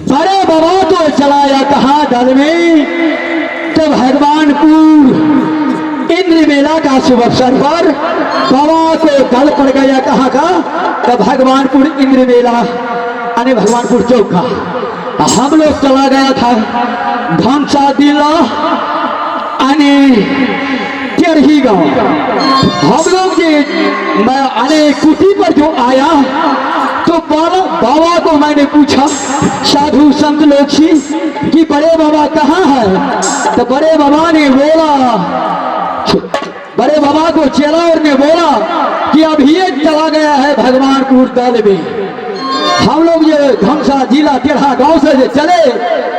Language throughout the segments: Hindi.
बड़े बाबा को चलाया कहा दल में। तो भगवानपुर इंद्र मेला का शुभ अवसर पर बाबा को दल पड़ गया कहा का। तो भगवानपुर इंद्र मेला यानी भगवानपुर चौक का हम लोग चला गया था धनसा जिला यानी तेरही गांव। हम लोग आने कुटी पर जो आया तो बाबा को मैंने पूछा साधु संत लोग कि बड़े बाबा कहाँ है। तो बड़े बाबा ने बोला, बड़े बाबा को चेला और ने बोला कि अभी चला गया है भगवानपुर दल में। हम लोग ये धमसा जिला तेरहा गांव से चले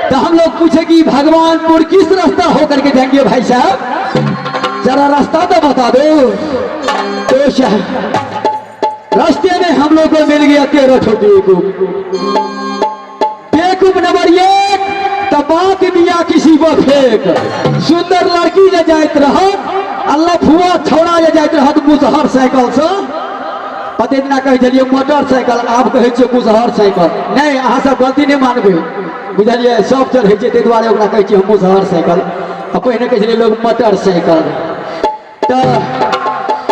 तो हम लोग पूछे कि भगवानपुर किस रास्ता होकर के जाएंगे भाई साहब, जरा रास्ता तो बता दो। तो रास्ते में हम लोग को मिल गया 13 छोटे बेवकूफ नंबर 1 तो बात दिया किसी को फेंक। सुंदर लड़की ले जात रह अल्लाह फुआ छोड़ा ले जात रह मुसहर साइकिल से पते दिना कहे चलिए मोटरसाइकिल आप कहे मुसहर साइकिल नहीं। अहाँ सब गलती नहीं मानबे बुझलिए, सब चढ़े ताहि दुआरे ओकरा कहे मुसहर साइकिल आ पहिने कहे लोग मोटरसाइकिल। तो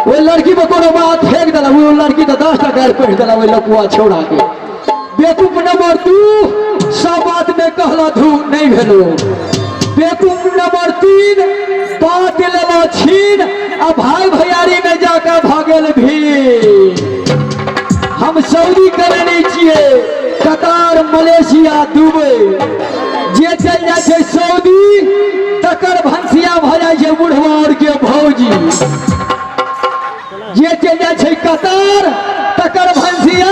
वो लड़की पर कोनो बात फेंक दिला, वो लड़की तो 10 टा गार पढ़ दिला वो लकुआ छोड़ा के। बेवकूफ नंबर 2 सब बात में कहला धू नहीं भेलो। बेवकूफ नंबर 3 बात लेला छीन आ भाई भैयारी में जाकर भागल भी। हम सऊदी करे नहीं छिए, कतार मलेशिया दुबई जे चल जाए सऊदी तकर भंसिया भ जाए बुढ़वा और के भौजी। ये चल जाए कतार तकर भंसिया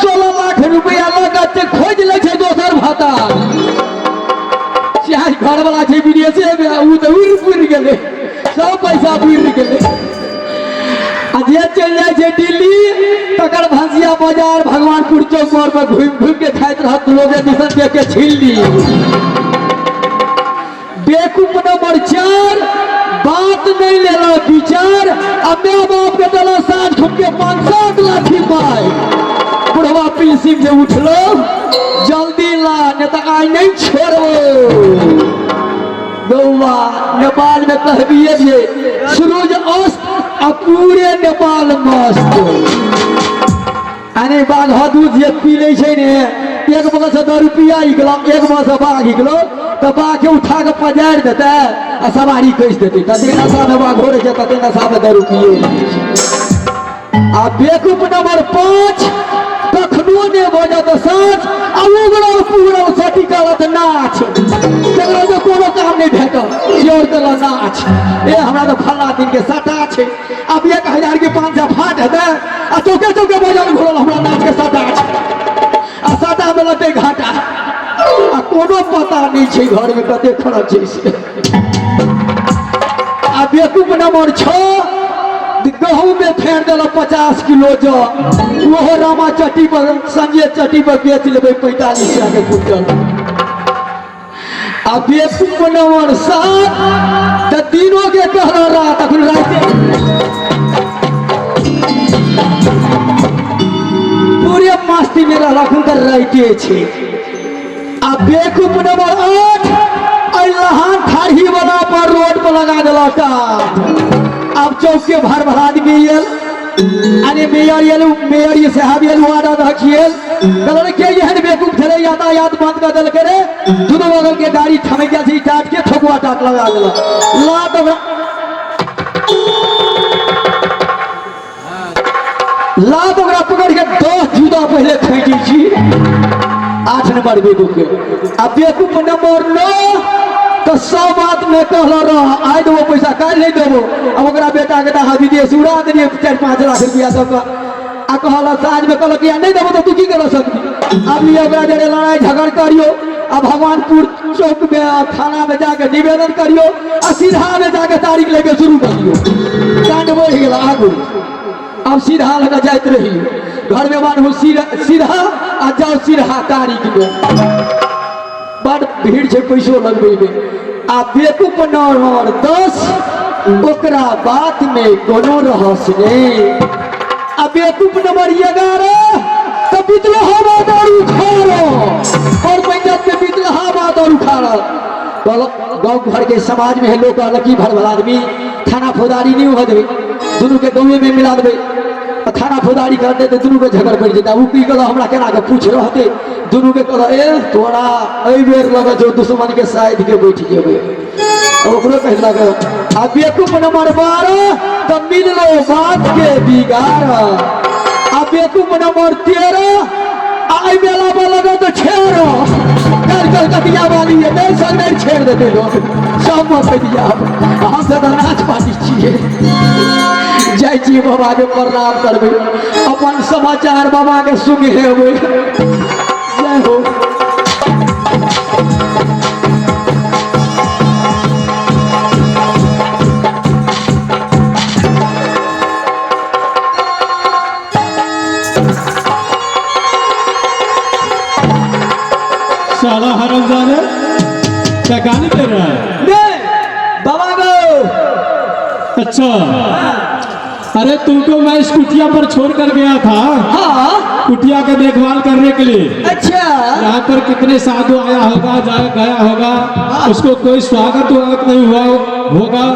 16 लाख रुपया लागत खोज ले दोसर भाता। घर वाला विदेशे में तो उड़ गए, सब पैसा उड़ गए। जे चल जाए दिल्ली तकर भंसिया बाजार भगवानपुर चौक पर घूम घूम के खात रहत लोग दूसर देख के छीन ली। बेवकूफ नंबर 4 बात नहीं लेला विचार अब माँ बाप के दिला साँझ घूम के 500 लाठी पाए। बुढ़वा पीसी से उठलो जल्दी ला नहीं तो आई नहीं छोड़ो। गौवा नेपाल में कहबिए जे सूरज अस्त आ पूरे नेपाल मस्त। अने बाघ दूध जे पी ले छे ने एक बगल से 10 रुपया निकलो एक बगल से बाघ निकलो तो बाघ के उठा के पजार देता आ सवारी कस देती। तते नशा में बाघ घोड़े छै तते नशा में 10 रुपये। आ बेवकूफ नंबर 5 कखनो ने बजत साँझ आ उगड़ल पुगड़ल सटी करत नाच। जकरा जो कोनो काम नहीं भेटल जोर देल नाच। ए हमरा तो फला दिन के सटा छे अब 1000 के 500 फाट है आ चौके चौके बजल घोड़ल हमरा नाच के सटा छे आ सटा में लटे घाटा आ कोनो पता नहीं छे घर में कते खर्च छै से। आ बेवकूफ नंबर 6 गहूं में फेर दिल 50 किलो जो वो रामा चट्टी पर संजय चट्टी पर बेच ले 45 के कुंटल। अब बेवकूफ नंबर 7 तो तीनों के कहला रात अखन राते पूरे मस्ती में रखन कर रहते छे। अब बेवकूफ नंबर 8 लहान थारी वाला पर रोड पर लगा दिला। अब चौक के भर भर आदमी अरे मेयर ये साहब ये लुआडा रखियल कलर के ये हन बेवकूफ थले यातायात बंद कर दल करे दोनों बगल के गाड़ी थम गया थी टाट के ठोकुआ टाट लगा देला लात ओकरा पकड़ के 10 जूता पहले फेंकी छी 8 नंबर बेवकूफ के अब बेवकूफ नंबर 9 तो 100 बात में कहला रह आइ देबो पैसा काल नहीं देबो अब ओकरा बेटा के दा विदेश उड़ा देलिए 4-5 लाख रुपया सब आ कहला साँझ में कहल कि नहीं देबो तो तू की कर सकती अब ये ओकरा जरे लड़ाई झगड़ करियो अब भगवानपुर चौक में थाना में जाके निवेदन करियो आ सीधा में जाके तारीख लेके शुरू कर दियो कांड बढ़ गेला आगू अब सीधा लगा जाते रही घर में मानू सीधा आ जाओ सीधा तारीख में बड़ भीड़ से पैसो लगबे में आ बेवकूफ नंबर 10 ओकरा बात में कोनो रहस नहीं आ बेवकूफ नंबर 11 तो बितलहा बात और उखाड़ो और पंचायत में बितलहा बात और उखाड़ो गाँव घर के समाज में लोग लकी भर भला आदमी थाना फौजदारी नहीं हो दे दोनों के गाँव में मिला दे थाना फौजदारी कर दे दोनों के झगड़ पड़ जाता वो की कहला हमरा केना के पूछ रहते दोनों के कहला ए तोरा एई बेर लगे जो दुश्मन के साइड के बैठ जेबे ओकरो कहला के आ बेवकूफ नंबर 12 तो मिल लो बात के बिगाड़ आ बेवकूफ नंबर 13 आई बेला में लगे तो छेड़ो कल कटिया वाली है नहीं संग नहीं छेड़ देते लोग सब मत दिया हम से नाच पाती छिए जय जी बाबा के प्रणाम करबे अपन समाचार बाबा के सुन हेबे जय हो साला हरामजादा क्या गाली कर रहा है? नहीं बाबा को अच्छा अरे तुमको मैं इस कुटिया पर छोड़ कर गया था हाँ कुटिया का देखभाल करने के लिए अच्छा यहाँ पर कितने साधु आया होगा गया होगा उसको कोई स्वागत नहीं हुआ होगा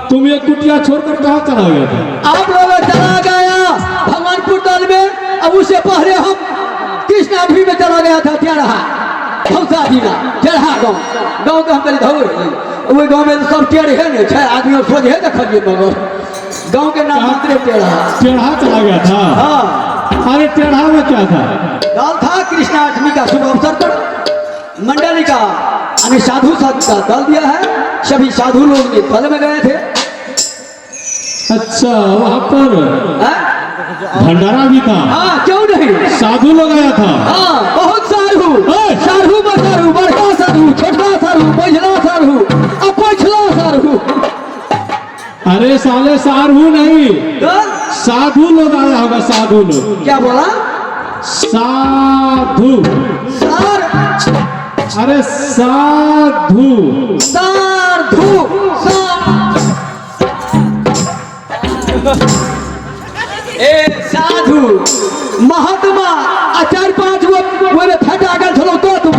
तुम ये कुटिया छोड़कर कहाँ चला गया था? आप लोग चला गया भगवानपुर दल में अब उसे पहले हम कृष्णाधुरी में चला गया था क्या रहा चढ़ा गाँव के हम कल धो वो गाँव में सब टेढ़ है ना 6 आदमी सोझ है देखिए मगर गाँव के नाम मंत्री टेढ़ा चला गया था। हाँ अरे टेढ़ा में क्या था? दल था कृष्णाष्टमी का शुभ अवसर पर मंडली का यानी साधु संत का दल दिया है सभी साधु लोग ने दल में गए थे। अच्छा वहाँ पर भंडारा भी था? हाँ क्यों नहीं साधु लोग आया था। हाँ बहुत साधु बसारू बड़का साधु छोटा साधु बैठला साधु अब पछला साधु। अरे साले साधु नहीं तो? साधु लोग आया होगा साधु लोग। क्या बोला? साधु सार अरे साधु साधु ए साधु महात्मा 4-5 वो फटा कर चलो तो तुम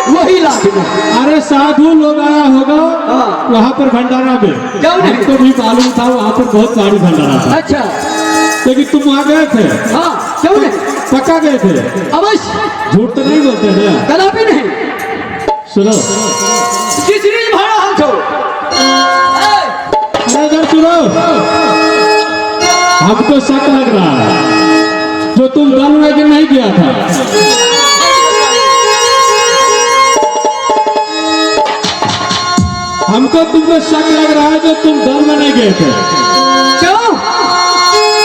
वही लाख में। अरे साधु लोग आया होगा हाँ। वहाँ पर भंडारा में। क्यों नहीं? हमको भी मालूम था वहाँ पर बहुत भारी भंडारा था। अच्छा लेकिन तुम वहाँ गए थे? हाँ क्यों नहीं पक्का गए थे? अवश्य झूठ तो नहीं बोलते ना? कदापि नहीं। सुनो किसने भाड़ा हम छो अरे इधर सुनो हमको शक लग रहा है जो तुम दल में कि नहीं गया था। हमको तुमको शक लग रहा है जो तुम दल में नहीं गए थे। क्यों?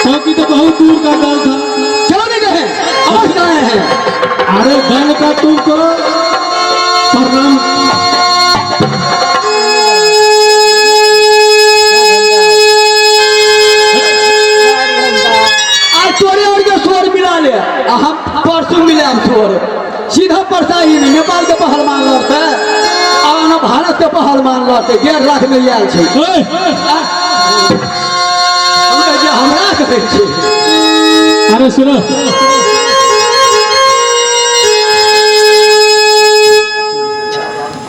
क्योंकि तो बहुत दूर का दल था। क्यों नहीं गए? अवश्य गए हैं। अरे दल का तुमको प्रणाम तोरे और के स्वर मिला ले हम परसों मिले हम स्वर सीधा परसा ही नहीं नेपाल के पहलवान लड़ते और भारत के पहलवान लड़ते 1.5 लाख में आयल छे हमरा कहै छै। अरे सुनो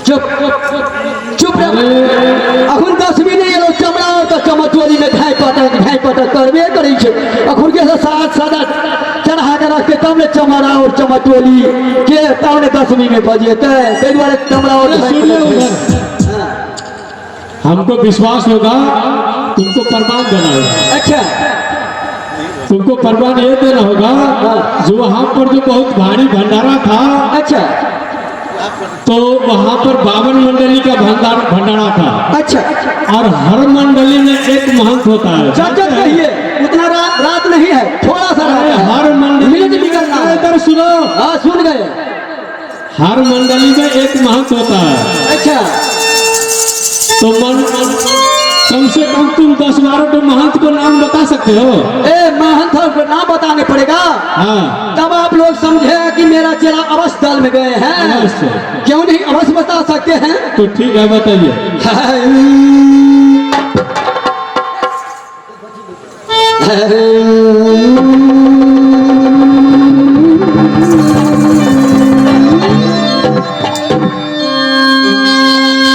चुप चुप अखन 10 भी नहीं चमड़ा और चमचोरी में ढाई तो करबे करै छै अखुर के से साथ साथ चढ़ा के रख के तब ने चमड़ा और चमटोली के तब ने 10वीं में बजेते ताहि दुआरे चमड़ा और अरे सुनिए उधर, हमको विश्वास होगा तुमको प्रमाण देना होगा। अच्छा तुमको प्रमाण ये देना होगा जो वहाँ पर जो बहुत भारी भंडारा था, अच्छा तो वहाँ पर 52 मंडली का भंडारा था अच्छा और हर मंडली में एक महंत होता है। चाचा कहिए उतना रात नहीं है, थोड़ा सा रात अरे है। हर मंडली मिनट निकलना है। इधर सुनो, हाँ सुन गए। हर मंडली में एक महंत होता है। अच्छा तो कम से कम तुम 10-12 तो महंत को नाम बता सकते हो। ए महंत को नाम बताने पड़ेगा, हाँ तब आप लोग समझे कि मेरा चेला अवश्य दल में गए हैं। अवश्य। क्यों नहीं अवश्य बता सकते हैं। तो ठीक है बताइए।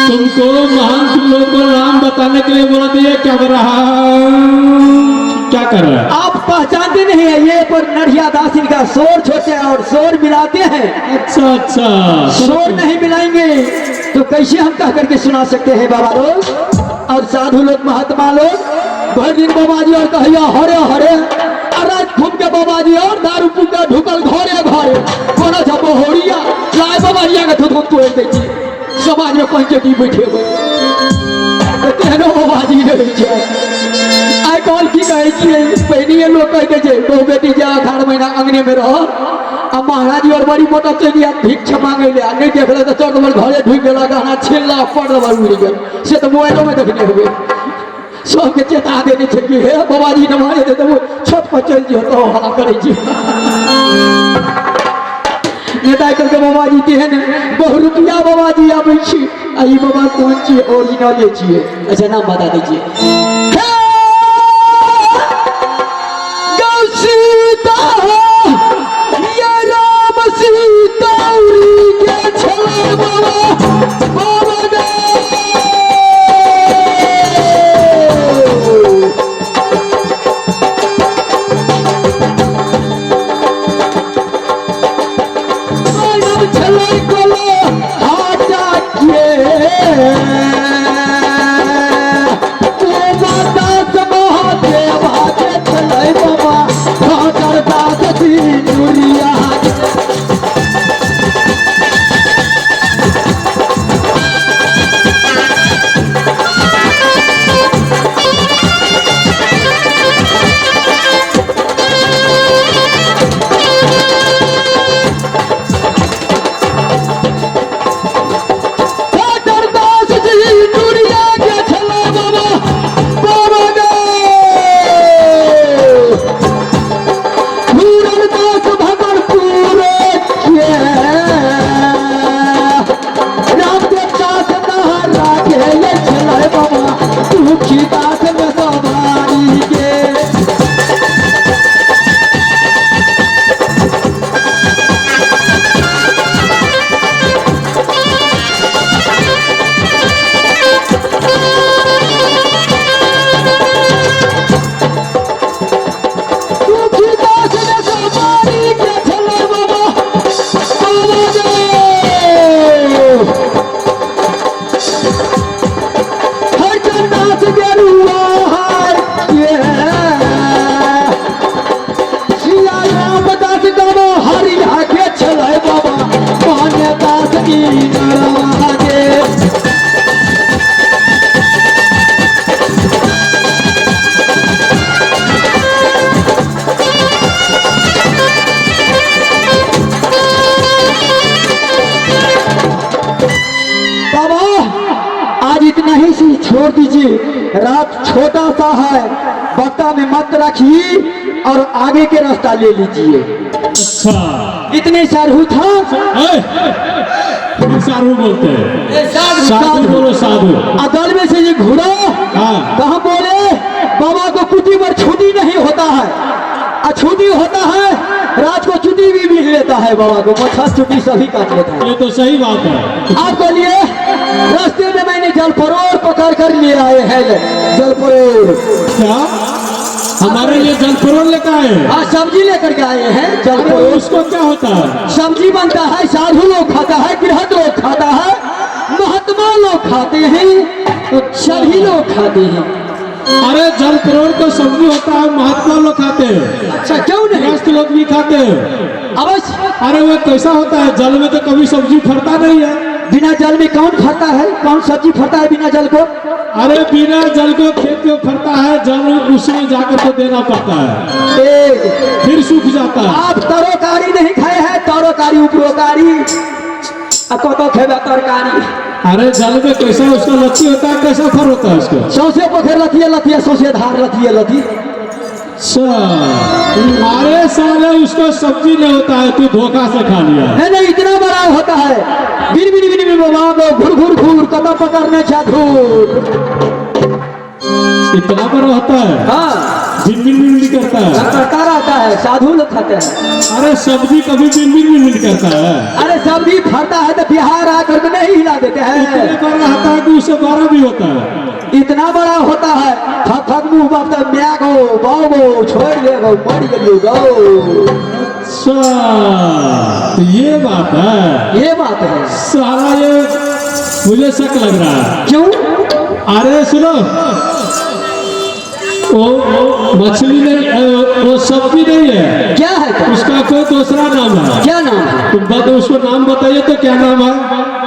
तुमको महंत लोग को नाम बताने के लिए बोला दिया, क्या कर रहा, क्या कर रहा है? आप पहचानते नहीं है, ये पर नढ़िया दासिन का शोर छोटे और शोर मिलाते हैं। अच्छा अच्छा, शोर नहीं मिलाएंगे तो कैसे हम कह करके सुना सकते हैं बाबा लोग और साधु लोग महात्मा लोग। भर दिन बाबा जी और कहिया हरे हरे रात घूम के बाबा जी और दारू पी के ढुकल घरे घरे कोना था बहोरिया लाए बाबा जी के धुन तोड़ दै छी समाज में पंचटी बैठे हुए तेहनो बाबा जी नहीं छै। आइ कौन की कहै छियै, पहिनिए लोग कहते छै बहु बेटी जा 18 महीना अंगने में रह आ महाराज जी और बड़ी मोटा चली आ भिक्षा मांगे ले नहीं देखले तो चौक पर घरे ढुक गेला गहना छिल्ला पड़ रहा उड़ गेल से तो मोबाइलो में देखने हुए सबके चेता देने छै कि हे बाबा जी नमाज दे तो छत पर चल जियो तो हला करे छी। नेता करके बाबा जी तेहन बहु रुपया बाबा जी आबै छी आ ई बाबा कौन छी ओरिजिनल छियै। अच्छा नाम बता दीजिए। सीता ये राम सीता उड़ी के छले बाबा बाबा गे मानव छले कोलो हाटा के छोड़ दीजिए, रात छोटा सा है, बत्ता में मत रखिए और आगे के रास्ता ले लीजिए। अच्छा इतने सारू था। साधु बोलते हैं, साधु बोलो साधु। अदल में से ये घुरा कहाँ बोले बाबा को कुटी पर छुट्टी नहीं होता है, छुट्टी होता है रात को छुट्टी भी मिल लेता है बाबा को, मच्छर छुट्टी सभी काट लेता है। ये तो सही बात है। आपको लिए रास्ते में मैंने जल परोर पकड़ कर ले आए हैं। जल परोर क्या हमारे लिए जल फरोल लेकर आए। हाँ सब्जी लेकर के आए हैं जल अरे फरोल। उसको क्या होता है? सब्जी बनता है, साधु लोग खाता है, गृहस्थ लोग खाता है, महात्मा लोग खाते हैं, सभी लोग खाते हैं। अरे जल फरोल तो सब्जी होता है, महात्मा लोग खाते हैं, अच्छा क्यों नहीं? गृहस्थ लोग भी खाते हैं। अवश्य। अरे वो कैसा होता है? जल में तो कभी सब्जी फरता नहीं है। बिना जल में कौन फरता है? कौन सब्जी फरता है बिना जल को? अरे बिना जल को खेत को फरता है, जल उसमें जाकर तो देना पड़ता है, ए, फिर सूख जाता है। आप तरोकारी नहीं खाए हैं? तरोकारी उपरोकारी को खेबा तरकारी। अरे जल में कैसा उसका लत्ती होता है, कैसा फर होता है उसका? सौसे पोखर लथिए लथिए, सौसे धार लथिए लथी। अरे साले उसको सब्जी नहीं होता है, तू धोखा से खा लिया। नहीं नहीं, इतना बड़ा होता है। बिन बिन बिन बिन बाबा घुर घुर घुर कदम पकड़ने चाधूर। इतना बड़ा होता है? हाँ बिन बिन बिन बिन करता है। करता रहता है, साधु लोग खाते हैं। अरे सब्जी कभी बिन बिन बिन बिन करता है? अरे सब्जी फरता है तो बिहार आकर के नहीं हिला देते इतने हैं। बड़ा होता है कि उससे बड़ा भी होता है। इतना बड़ा होता है, थक थक मुंह बाप म्यागो बागो छोड़ देगो मर गो। अच्छा तो ये बात है। ये बात है। साला ये मुझे शक लग रहा है। क्यों? अरे सुनो, वो मछली नहीं, वो सब्जी नहीं है, क्या है क्या? उसका कोई दूसरा नाम है। क्या नाम है? तुम बता, उसको नाम बताइए तो क्या नाम है?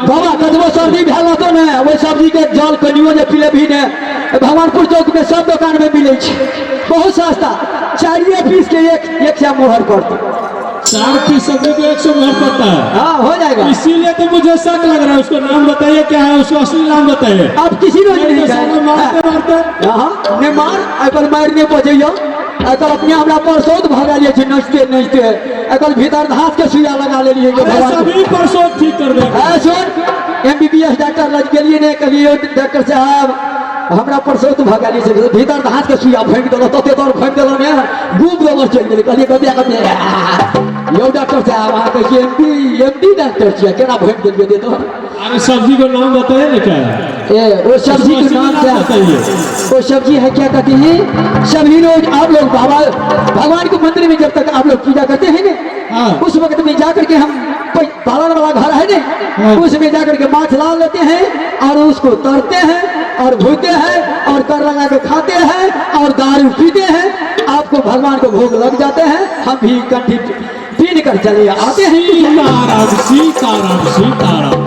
बाबा कदमो सर्दी भेल तो ने वो सब्जी के जल कनियो जे पिले भी ने भगवानपुर चौक में सब दुकान में मिले छे, बहुत सस्ता। 4 पीस के एक से मोहर पड़ता। 4 पीस सब्जी को 100 मोहर पड़ता है। हाँ हो जाएगा। इसीलिए तो मुझे शक लग रहा है। उसको नाम बताइए, क्या है उसका असली नाम बताइए। आप किसी रोज नहीं साले मारते मारते हाँ ने मार अकल मारने पहुंचैयो। अकल अपने हमरा परसों भगा लिए छे नचते नचते। अकल भीतर घास के सुइया लगा ले लिए। अरे सभी परसों ठीक कर दे। सुन MBBS डॉक्टर लग गेलिए ने कहियो डॉक्टर साहब हमरा परसों तो भगा लिए छे, भीतर घास के सुइया फेंक देलो, तते तोर फेंक देलो ने डूब देलो चल गेले। कहलिए कबिया कबिया यो डॉक्टर साहब अहाँ कहिए MD डॉक्टर छियै, केना फेंक देलिए दे तो। अरे सब्जी को नाम बताइए ना, क्या है? ए वो सब्जी का नाम क्या बताइए। वो सब्जी है क्या कहते हैं? सभी रोज आप लोग बाबा भगवान के मंदिर में जब तक आप लोग पूजा करते हैं हाँ। ना, उस वक्त में जाकर के हम पालन वाला घर है हाँ। ना, उसमें जाकर के माछ ला लेते हैं और उसको तरते हैं और भूनते हैं और कर लगा के खाते हैं और दारू पीते हैं। आपको भगवान को भोग लग जाते हैं, हम भी कंठी पीन कर चले आते हैं। सीताराम सीताराम सीताराम।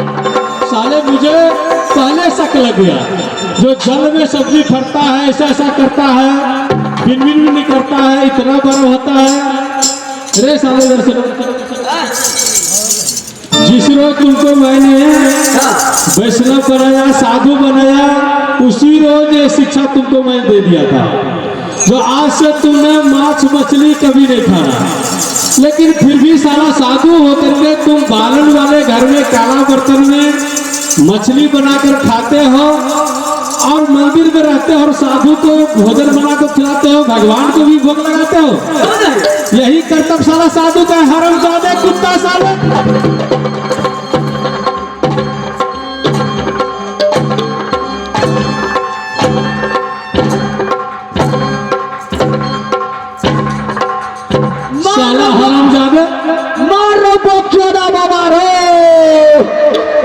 साले मुझे पहले शक लग गया, जो जल में सब्जी फरता है ऐसा ऐसा करता है, बिन बिन बिन करता है, इतना बड़ा होता है। अरे साले दर्शन, जिस रोज तुमको मैंने वैष्णव बनाया, साधु बनाया, उसी रोज ये शिक्षा तुमको मैं दे दिया था, जो आज से तुमने मांस मछली कभी नहीं खाना। लेकिन फिर भी साला साधु होकर के तुम बालन वाले घर में काला बर्तन में मछली बनाकर खाते हो और मंदिर में रहते हो और साधु को भोजन बनाकर खिलाते हो, भगवान को भी भोग लगाते हो। यही कर्तव्य साला साधु का हरामजादे कुत्ता साला। साला हरामजादे, मारो बाप चोदा बाबा रो।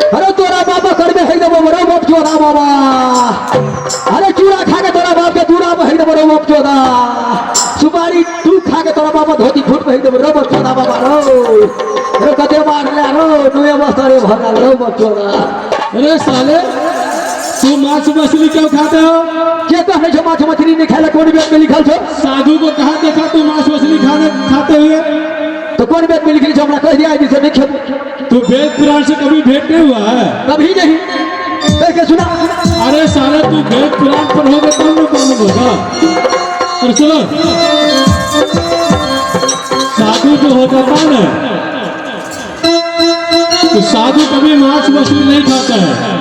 अरे तोरा बाबा कर में है रो बाप चोदा बाबा। अरे चूड़ा खा के तोरा बाप के दूरा में है रो बाप चोदा। सुपारी तू खा के तोरा बाबा धोती फूट में है रो बाप चोदा बाबा रो। अरे कते मार ले रो नुए बस्तरे भगा रो बाप चोदा। अरे साले तू मांस मछली क्यों खाते हो? के कहने छो माछ मछली नहीं खाला? कौन वेद में लिखल छो? साधु को कहा देखा तू मांस मछली खाते हुए? तो कौन वेद में लिखल छो? हमरा कह दिया जिसे नहीं खेबो। तू वेद पुराण से कभी भेंट नहीं हुआ है? कभी नहीं। देख के सुना। अरे साले तू वेद पुराण पढ़ोगे तब न मालूम होगा। और सुनो, साधु जो हो जाता है ना, तो साधु कभी मांस मछली नहीं खाता है।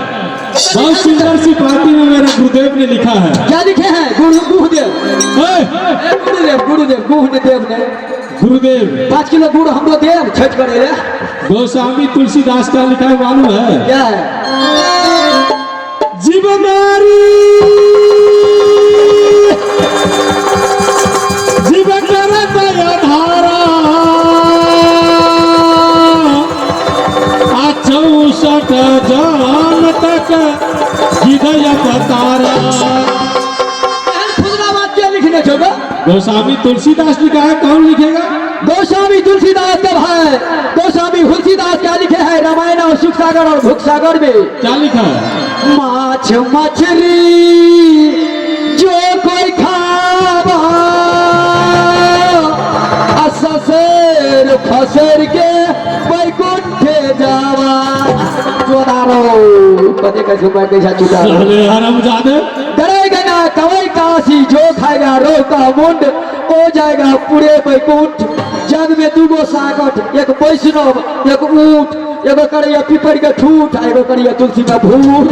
बहुत सुंदर सी पार्टी में मेरे गुरुदेव ने लिखा है। क्या लिखे हैं? गुरुदेव गुरुदेव गुरुदेव गुरुदेव ने गुरुदेव 5 किलो गुड़ हमको देव छठ करे रे। गोस्वामी तुलसीदास का लिखा है, मालूम है क्या है? जीवनारी के गिधया पतारा। खुदरा बात क्या लिखने छोगा? गोस्वामी तुलसीदास लिखा है, कौन लिखेगा? गोस्वामी तुलसीदास का भाई गोस्वामी तुलसीदास क्या लिखे हैं रामायण और सुख सागर और भूख सागर में? क्या लिखा है? माछ मछली जो कोई खावा अससेर फसेर के बैकुंठे जावा। जोदारो पते कैसे बैठ गया चुका अरे हरामजादे, डरेगा ना कवई काशी जो खाएगा रो का मुंड हो जाएगा पूरे बैकुंठ। जग में दूगो सागट एक वैष्णव एक ऊंट एगो करिया पीपर के ठूठ एगो करिया तुलसी का भूत।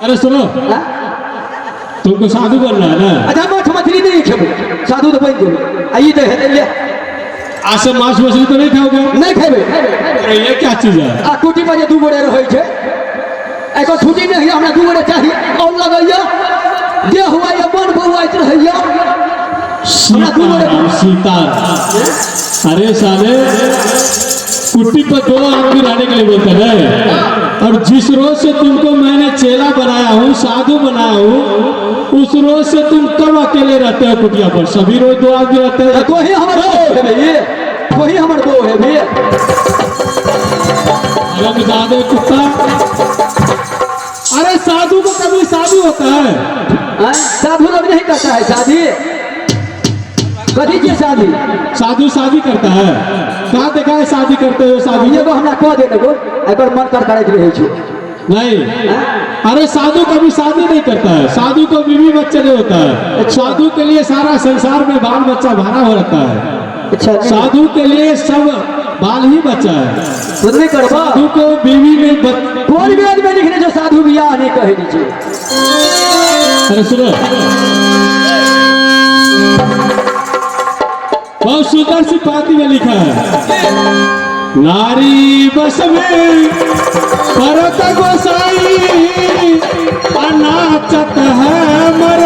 अरे सुनो, हाँ? तुमको साधु बनना है ना? अच्छा माछ मछली नहीं खेबो साधु तो बन जेबे आई तो है ले आज से मांस मछली तो नहीं खाओगे? नहीं खेबे। अरे ये क्या चीज है? आ कुटी में जे दू गोड़े रहै छै एको छुट्टी नहीं है हमरा दू गोड़े चाहिए और लगैया जे हुआ ये मन बउआइत रहैया हमरा दू गोड़े सीताराम। अरे साले कुट्टी पर दो आदमी रहने के लिए बोलते हैं, और जिस रोज से तुमको मैंने चेला बनाया हूँ साधु बनाया हूँ उस रोज से तुम कब अकेले रहते हो कुटिया पर? सभी रोज दो आदमी रहते हैं। कोई हमर बो है भैया कोई हमर बो है भैया। हरामजादे कुत्ता, अरे साधु को कभी साधु होता है? हाँ? साधु लोग नहीं करता है शादी कथी के शादी? साधु शादी करता है? कहाँ देखा है शादी करते हुए? शादी ये को हमरा कह दे देबो एकर मन कर करैत रहै छै नहीं। अरे साधु कभी शादी नहीं करता है, साधु को बीवी बच्चे नहीं होता है। साधु के लिए सारा संसार में बाल बच्चा भरा हो रहता है। अच्छा साधु के लिए सब बाल ही बच्चा है। खुद नहीं करबा साधु को बीवी में कोई भी आदमी लिखने जो साधु बियाह नहीं कहे नीचे। अरे सुनो, बहुत सुंदर सी पाती में लिखा है, नारी बस में परत गोसाई अनाचत है मर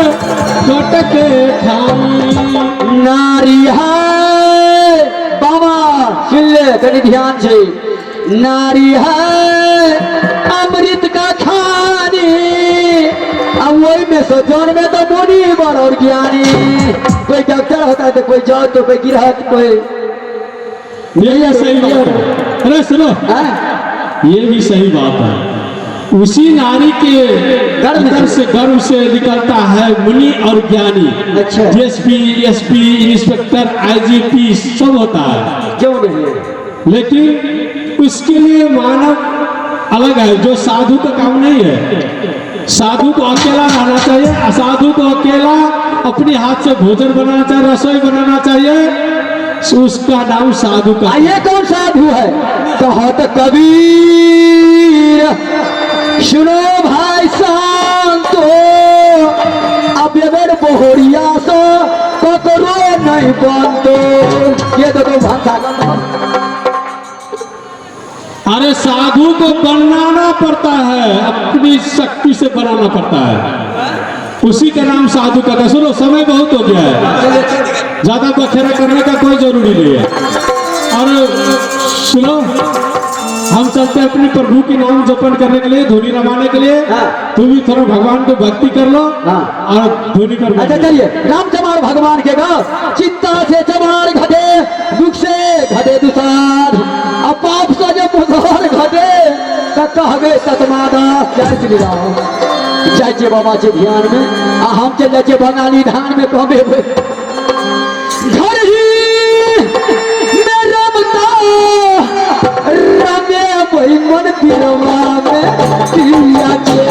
कटके खाई। नारी है बाबा सुन ले कनी ध्यान से। नारी है अमृत का खानी अब वही में सो जौन में तो मुनि बर और ज्ञानी। कोई डॉक्टर होता है तो कोई जज तो कोई गिरहत कोई ये सही बात है। अरे सुनो, ये भी सही बात है। उसी नारी के गर्भ से गर्भ से निकलता है मुनि और ज्ञानी। अच्छा। डीएसपी एसपी इंस्पेक्टर आईजीपी सब होता है। क्यों नहीं? लेकिन उसके लिए मानव अलग है, जो साधु का काम नहीं है। साधु को अकेला रहना चाहिए, असाधु को अकेला अपने हाथ से भोजन बनाना चाहिए, रसोई बनाना चाहिए, उसका नाम साधु का। ये कौन साधु है? कहत कबीर सुनो भाई संतो अब अगर बोहरिया सो ककरो नहीं बनतो। ये देखो भाषा अरे साधु को बनाना पड़ता है, अपनी शक्ति से बनाना पड़ता है, उसी का नाम साधु का। सुनो समय बहुत हो गया है, ज्यादा बखेरा करने का कोई जरूरी नहीं है। और सुनो, हम चलते हैं अपने प्रभु के नाम जपन करने के लिए, धुनी रमाने के लिए। तुम भी थोड़ा भगवान को भक्ति कर लो और धुनी कर। अच्छा चलिए, राम चमार भगवान के गा चिंता से चमार घटे दुख से घटे दुसार अब पाप से जब मुसहर घटे तक कहबे तत्मादा। जय श्री राम। जय जय बाबा के ध्यान में हम चल जाए बंगाली धान में कहबे घर ही में रमता रमे वही मन पिरवा में पिया के।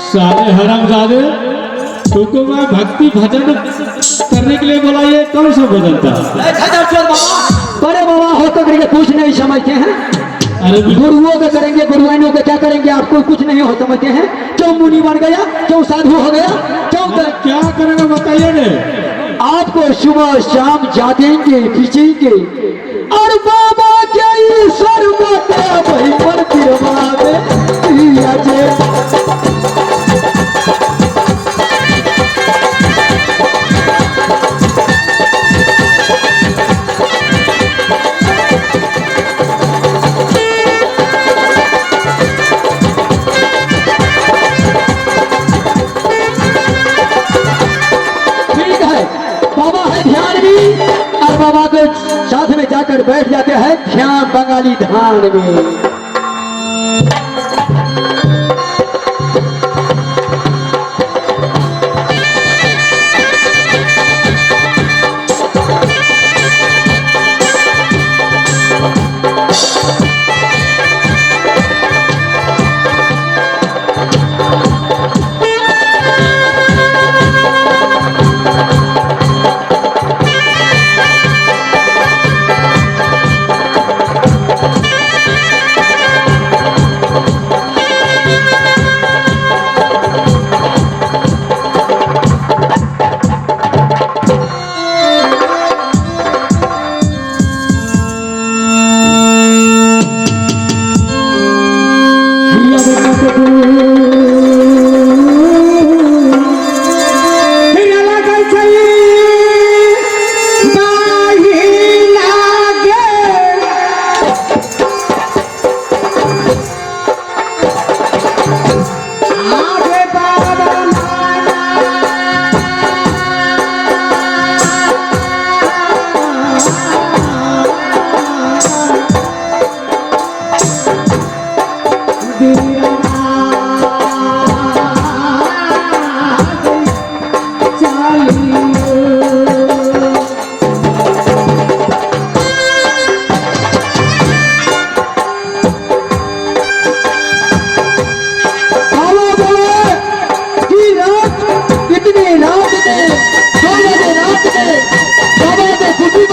सारे हरामजादे, तुमको मैं भक्ति भजन करने के लिए बोला, ये कौन सा भजन था? बड़े बाबा हो तो करके कुछ नहीं समझते हैं। अरे बिल्कुल। गुरुओं का करेंगे, गुरुआइनों का क्या करेंगे, आपको कुछ नहीं हो समझते हैं। क्यों मुनि बन गया, क्यों साधु हो गया, क्यों क्या करेंगे बताइए ने। आपको सुबह शाम जागेंगे पीछेंगे और बाबा क्या ईश्वर बाटे वही मंदिर में ठीक है। बाबा है ध्यान भी, और बाबा के साथ में जाकर बैठ जाते हैं ध्यान बंगाली धान में।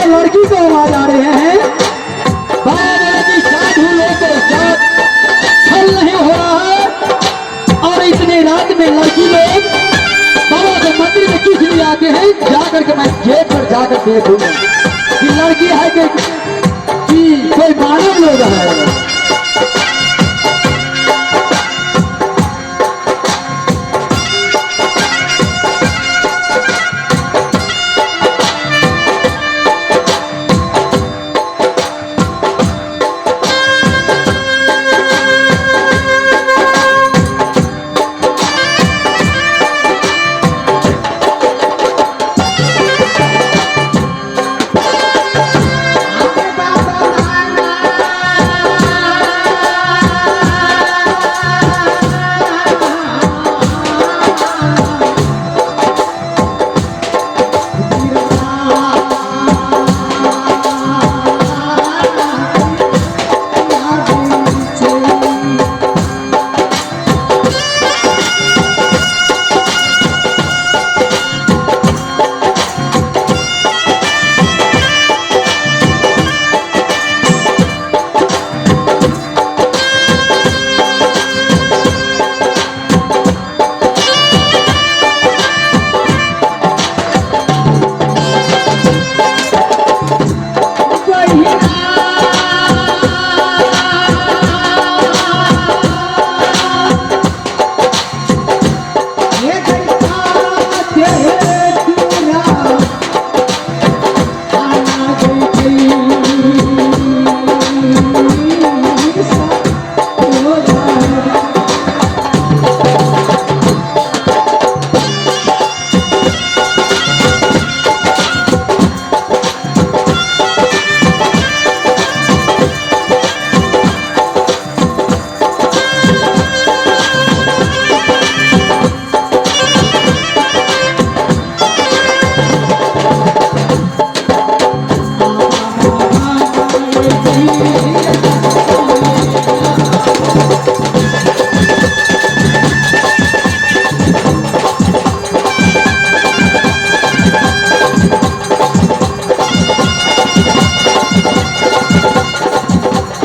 लड़की को आवाज आ रहे हैं, साधु लोग के साथ छल नहीं हो रहा है। और इतने रात में लड़की लोग बाबा के मंदिर में किस लिए आते हैं, जाकर के मैं गेट पर जाकर देखूंगा कि लड़की है कि कोई मानव लोग है।